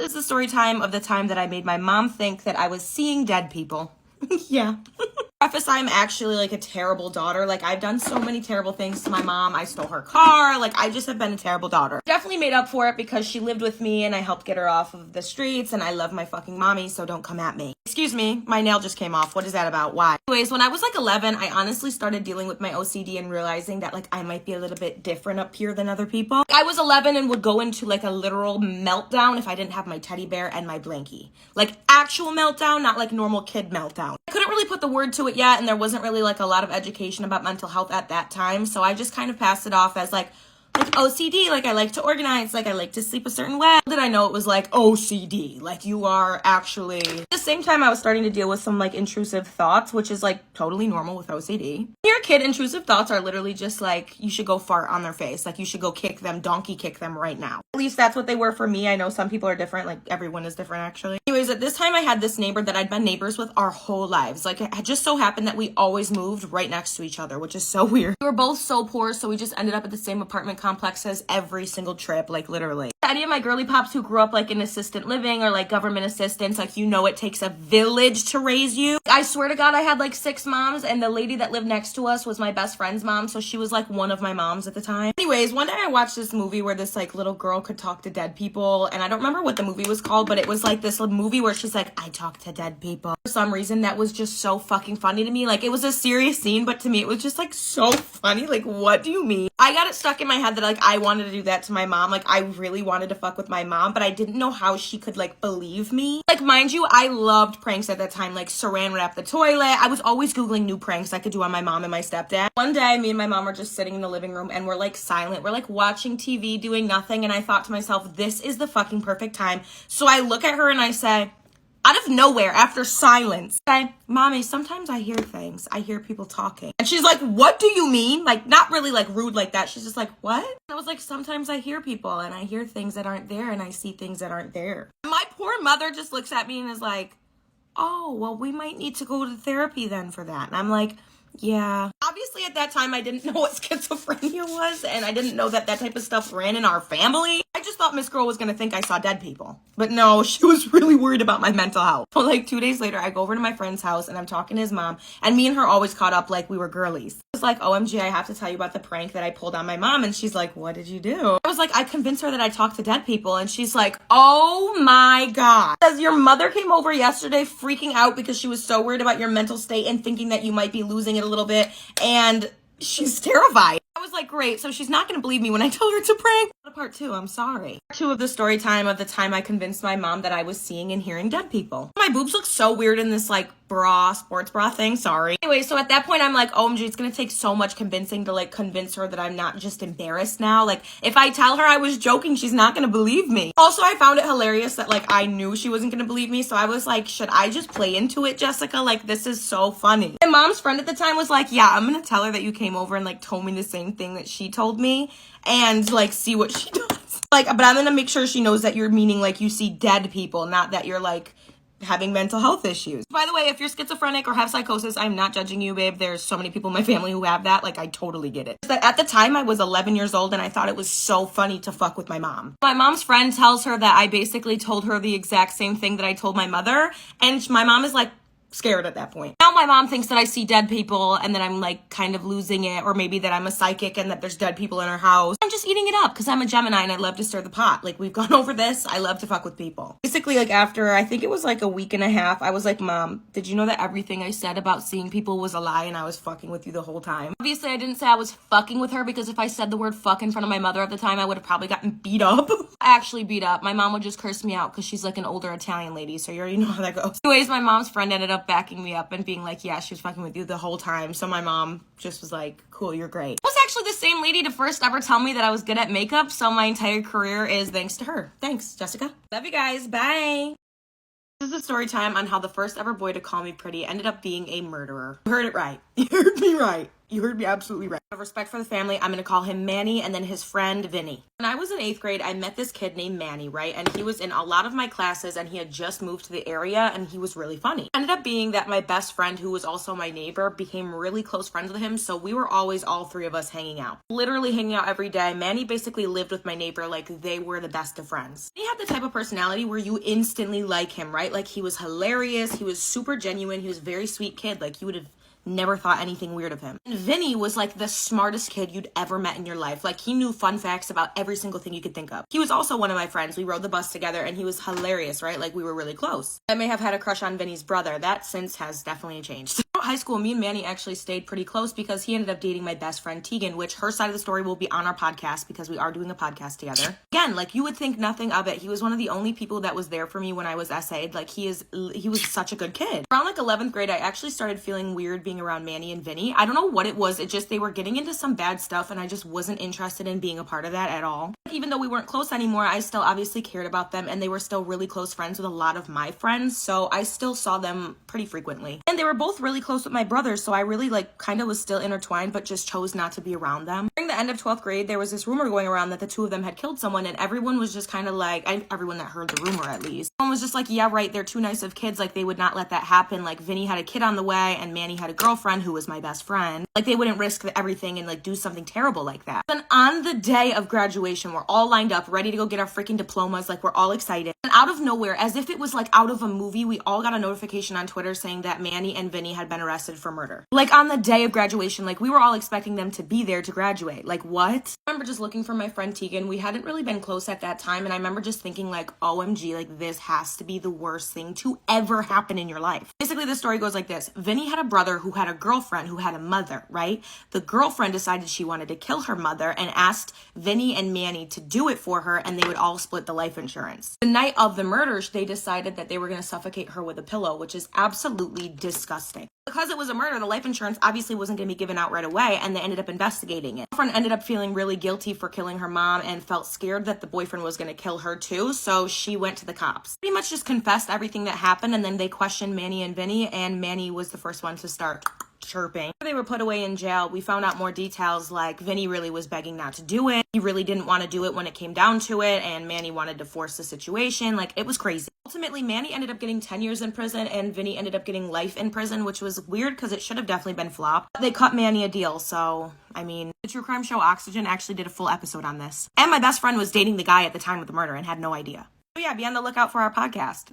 This is the story time of the time that I made my mom think that I was seeing dead people. Yeah. Preface, I'm actually like a terrible daughter. Like, I've done so many terrible things to my mom. I stole her car. Like, I just have been a terrible daughter. Definitely made up for it because she lived with me and I helped get her off of the streets, and I love my fucking mommy, so don't come at me. Excuse me, my nail just came off. What is that about? Why? Anyways, when I was like 11, I honestly started dealing with my OCD and realizing that like I might be a little bit different up here than other people. I was 11 and would go into like a literal meltdown if I didn't have my teddy bear and my blankie. Like actual meltdown, not like normal kid meltdown. I couldn't really put the word to it yet, and there wasn't really like a lot of education about mental health at that time, so I just kind of passed it off as like OCD, like I like to organize, like I like to sleep a certain way. Did I know it was like OCD, like you are actually. At the same time, I was starting to deal with some like intrusive thoughts, which is like totally normal with OCD. When you're a kid, intrusive thoughts are literally just like you should go fart on their face, like you should go kick them, donkey kick them right now. At least that's what they were for me. I know some people are different, like everyone is different actually. Anyways, at this time I had this neighbor that I'd been neighbors with our whole lives. Like it just so happened that we always moved right next to each other, which is so weird. We were both so poor, so we just ended up at the same apartment complexes every single trip, like literally. Any of my girly pops who grew up like in assistant living or like government assistance, like you know it takes a village to raise you. I swear to God, I had like 6 moms, and the lady that lived next to us was my best friend's mom, so she was like one of my moms at the time. Anyways, one day I watched this movie where this like little girl could talk to dead people, and I don't remember what the movie was called, but it was like this movie where she's like, I talk to dead people. For some reason, that was just so fucking funny to me. Like it was a serious scene, but to me it was just like so funny. Like, what do you mean? I got it stuck in my head that like I wanted to do that to my mom. Like I really wanted to fuck with my mom, but I didn't know how she could like believe me. Like, mind you, I loved pranks at that time, like saran wrap the toilet. I was always Googling new pranks I could do on my mom and my stepdad. One day, me and my mom were just sitting in the living room and we're like silent. We're like watching TV, doing nothing. And I thought to myself, this is the fucking perfect time. So I look at her and I say, out of nowhere, after silence, I say, Mommy, sometimes I hear things. I hear people talking. And she's like, what do you mean? Like, not really like rude like that. She's just like, what? And I was like, sometimes I hear people and I hear things that aren't there and I see things that aren't there. My poor mother just looks at me and is like, oh, well, we might need to go to therapy then for that. And I'm like, yeah. Obviously, at that time, I didn't know what schizophrenia was, and I didn't know that that type of stuff ran in our family. I just thought Miss Girl was gonna think I saw dead people. But no, she was really worried about my mental health. So like 2 days later, I go over to my friend's house, and I'm talking to his mom, and me and her always caught up like we were girlies. I was like, OMG, I have to tell you about the prank that I pulled on my mom, and she's like, what did you do? I was like, I convinced her that I talked to dead people, and she's like, oh my God. Says your mother came over yesterday freaking out because she was so worried about your mental state and thinking that you might be losing it a little bit, and she's terrified. I was like, great, so she's not gonna believe me when I tell her it's a prank. Part 2, I'm sorry. Part 2 of the story time of the time I convinced my mom that I was seeing and hearing dead people. My boobs look so weird in this like sports bra thing, sorry. Anyway, so at that point I'm like, OMG, it's gonna take so much convincing to like convince her that I'm not just embarrassed now. Like if I tell her I was joking, she's not gonna believe me. Also, I found it hilarious that like I knew she wasn't gonna believe me, so I was like, should I just play into it, Jessica? Like this is so funny. My mom's friend at the time was like, yeah, I'm gonna tell her that you came over and like told me the same thing that she told me and like see what she does. Like, but I'm gonna make sure she knows that you're meaning like you see dead people, not that you're like having mental health issues. By the way, if you're schizophrenic or have psychosis, I'm not judging you, babe. There's so many people in my family who have that. Like, I totally get it. But at the time, I was 11 years old and I thought it was so funny to fuck with my mom. My mom's friend tells her that I basically told her the exact same thing that I told my mother, and my mom is like, scared at that point. Now my mom thinks that I see dead people and that I'm like kind of losing it, or maybe that I'm a psychic and that there's dead people in our house. I'm just eating it up because I'm a Gemini and I love to stir the pot. Like we've gone over this. I love to fuck with people. Basically, like after I think it was like a week and a half, I was like, Mom, did you know that everything I said about seeing people was a lie and I was fucking with you the whole time? Obviously, I didn't say I was fucking with her because if I said the word fuck in front of my mother at the time, I would have probably gotten beat up. Actually beat up. My mom would just curse me out because she's like an older Italian lady, so you already know how that goes. Anyways, my mom's friend ended up backing me up and being like, yeah, she was fucking with you the whole time. So my mom just was like, cool, you're great. It was actually the same lady to first ever tell me that I was good at makeup, so my entire career is thanks to her. Thanks, Jessica. Love you guys. Bye. This is a story time on how the first ever boy to call me pretty ended up being a murderer. You heard it right. You heard me right. You heard me absolutely right. Out of respect for the family, I'm going to call him Manny and then his friend Vinny. When I was in 8th grade, I met this kid named Manny, right? And he was in a lot of my classes and he had just moved to the area and he was really funny. It ended up being that my best friend, who was also my neighbor, became really close friends with him. So we were always all three of us hanging out. Literally hanging out every day. Manny basically lived with my neighbor like they were the best of friends. He had the type of personality where you instantly like him, right? Like he was hilarious. He was super genuine. He was a very sweet kid. Like you would have never thought anything weird of him. And Vinny was like the smartest kid you'd ever met in your life. Like he knew fun facts about every single thing you could think of. He was also one of my friends. We rode the bus together and he was hilarious, right? Like we were really close. I may have had a crush on Vinny's brother. That since has definitely changed. High school, me and Manny actually stayed pretty close because he ended up dating my best friend Tegan, which her side of the story will be on our podcast because we are doing a podcast together. Again, like you would think nothing of it. He was one of the only people that was there for me when I was essayed. Like he was such a good kid. Around like 11th grade, I actually started feeling weird being around Manny and Vinny. I don't know what it was. It just, they were getting into some bad stuff and I just wasn't interested in being a part of that at all. Even though we weren't close anymore, I still obviously cared about them and they were still really close friends with a lot of my friends. So I still saw them pretty frequently. And they were both really close with my brother. So I really like kind of was still intertwined, but just chose not to be around them. During the end of 12th grade, there was this rumor going around that the two of them had killed someone and everyone was just kind of like, everyone that heard the rumor at least, everyone was just like, yeah, right, they're too nice of kids. Like they would not let that happen. Like Vinny had a kid on the way and Manny had a girlfriend who was my best friend. Like they wouldn't risk everything and like do something terrible like that. Then on the day of graduation, we're all lined up, ready to go get our freaking diplomas. Like we're all excited. And out of nowhere, as if it was like out of a movie, we all got a notification on Twitter saying that Manny and Vinny had been arrested for murder. Like on the day of graduation, like we were all expecting them to be there to graduate. Like what? I remember just looking for my friend Tegan. We hadn't really been close at that time. And I remember just thinking like, OMG, like this has to be the worst thing to ever happen in your life. Basically, the story goes like this. Vinny had a brother who had a girlfriend who had a mother, right? The girlfriend decided she wanted to kill her mother and asked Vinny and Manny to do it for her and they would all split the life insurance. The night of the murders, they decided that they were going to suffocate her with a pillow, which is absolutely disgusting. Because it was a murder, the life insurance obviously wasn't going to be given out right away, and they ended up investigating it. Her girlfriend ended up feeling really guilty for killing her mom and felt scared that the boyfriend was going to kill her too, so she went to the cops. Pretty much just confessed everything that happened, and then they questioned Manny and Vinny, and Manny was the first one to start chirping. They were put away in jail. We found out more details like Vinny really was begging not to do it. He really didn't want to do it when it came down to it, and Manny wanted to force the situation. Like it was crazy. Ultimately, Manny ended up getting 10 years in prison and Vinny ended up getting life in prison, which was weird because it should have definitely been flopped. They cut Manny a deal, so I mean, the true crime show Oxygen actually did a full episode on this. And my best friend was dating the guy at the time of the murder and had no idea. So yeah, be on the lookout for our podcast.